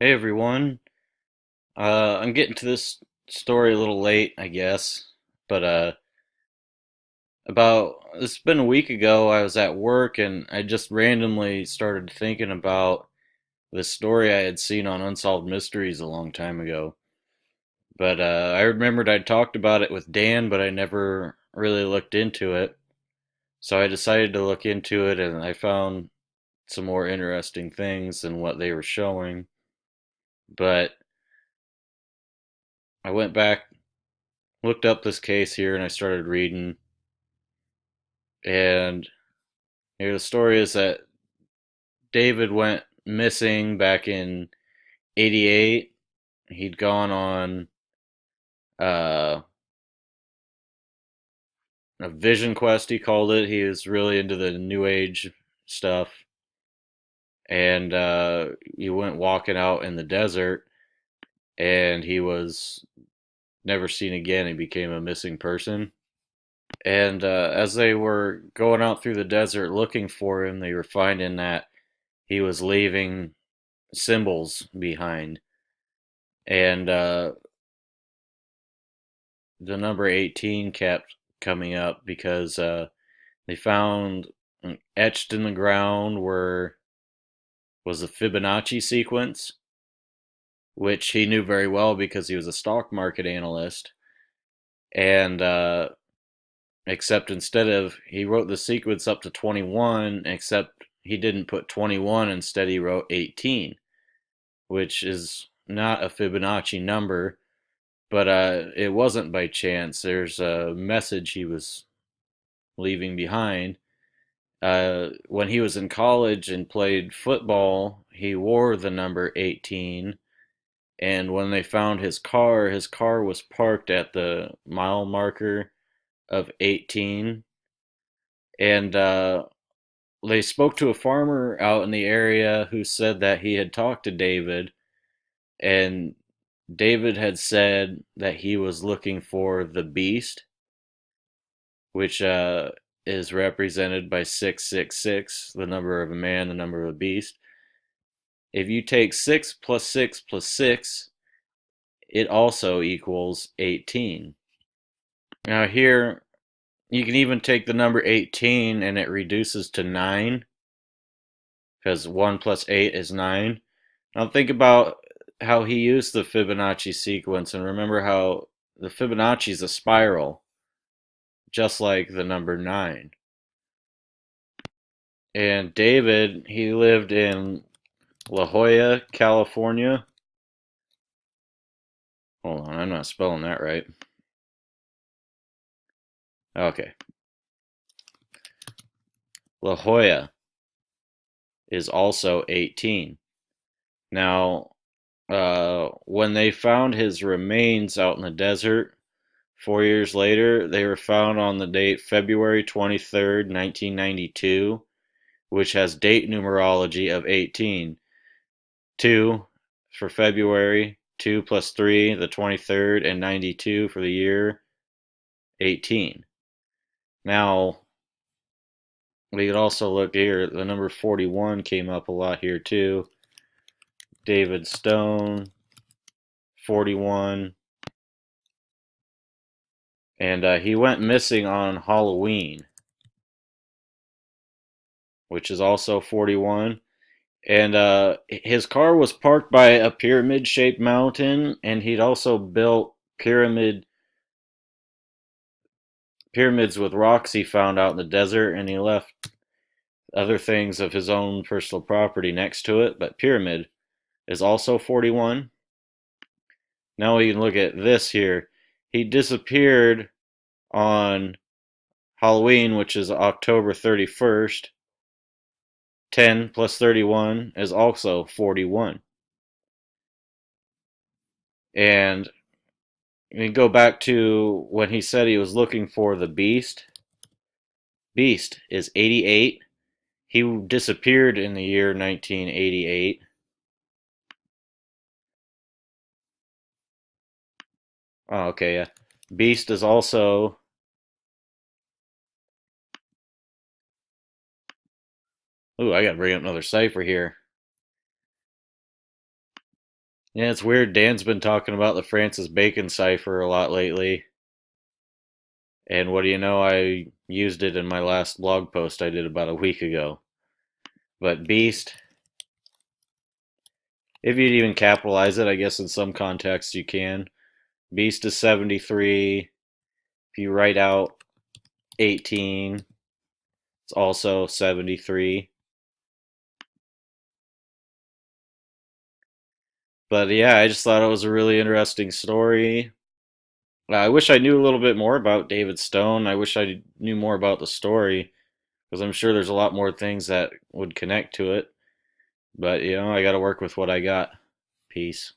Hey everyone. I'm getting to this story a little late, I guess. But it's been a week ago, I was at work and I just randomly started thinking about the story I had seen on Unsolved Mysteries a long time ago. But I remembered I'd talked about it with Dan, but I never really looked into it. So I decided to look into it and I found some more interesting things than what they were showing. But I went back, looked up this case here, and I started reading. And the story is that David went missing back in '88. He'd gone on uh, a vision quest, he called it. He was really into the New Age stuff. And he went walking out in the desert, and he was never seen again. He became a missing person. And as they were going out through the desert looking for him, they were finding that he was leaving symbols behind. And the number 18 kept coming up because they found etched in the ground was the Fibonacci sequence, which he knew very well because he was a stock market analyst. And except instead of he wrote the sequence up to 21, except he didn't put 21, instead he wrote 18, which is not a Fibonacci number. But it wasn't by chance. There's a message he was leaving behind. When he was in college and played football, he wore the number 18. And when they found his car was parked at the mile marker of 18. And they spoke to a farmer out in the area who said that he had talked to David. And David had said that he was looking for the beast, which is represented by 666, the number of a man, the number of a beast. If you take 6 plus 6 plus 6, it also equals 18. Now, here, you can even take the number 18 and it reduces to 9, because 1 plus 8 is 9. Now, think about how he used the Fibonacci sequence, and remember how the Fibonacci is a spiral, just like the number 9. And David, he lived in La Jolla, California. Hold on, I'm not spelling that right. Okay. La Jolla is also 18. Now, when they found his remains out in the desert 4 years later, they were found on the date February 23rd, 1992, which has date numerology of 18. 2 for February, 2 plus 3, the 23rd, and 92 for the year 18. Now, we could also look here, the number 41 came up a lot here too. David Stone, 41. And he went missing on Halloween, which is also 41. And his car was parked by a pyramid shaped mountain, and he'd also built pyramids with rocks he found out in the desert, and he left other things of his own personal property next to it. But pyramid is also 41. Now we can look at this here. He disappeared on Halloween, which is October 31st. 10 plus 31 is also 41. And we go back to when he said he was looking for the beast. Beast is 88. He disappeared in the year 1988. Oh, okay, yeah. Beast is also. Ooh, I gotta bring up another cipher here. Yeah, it's weird. Dan's been talking about the Francis Bacon cipher a lot lately. And what do you know? I used it in my last blog post I did about a week ago. But Beast, if you'd even capitalize it, I guess in some contexts you can. Beast is 73. If you write out 18, it's also 73. But yeah, I just thought it was a really interesting story. I wish I knew a little bit more about David Stone. I wish I knew more about the story because I'm sure there's a lot more things that would connect to it. But, I got to work with what I got. Peace.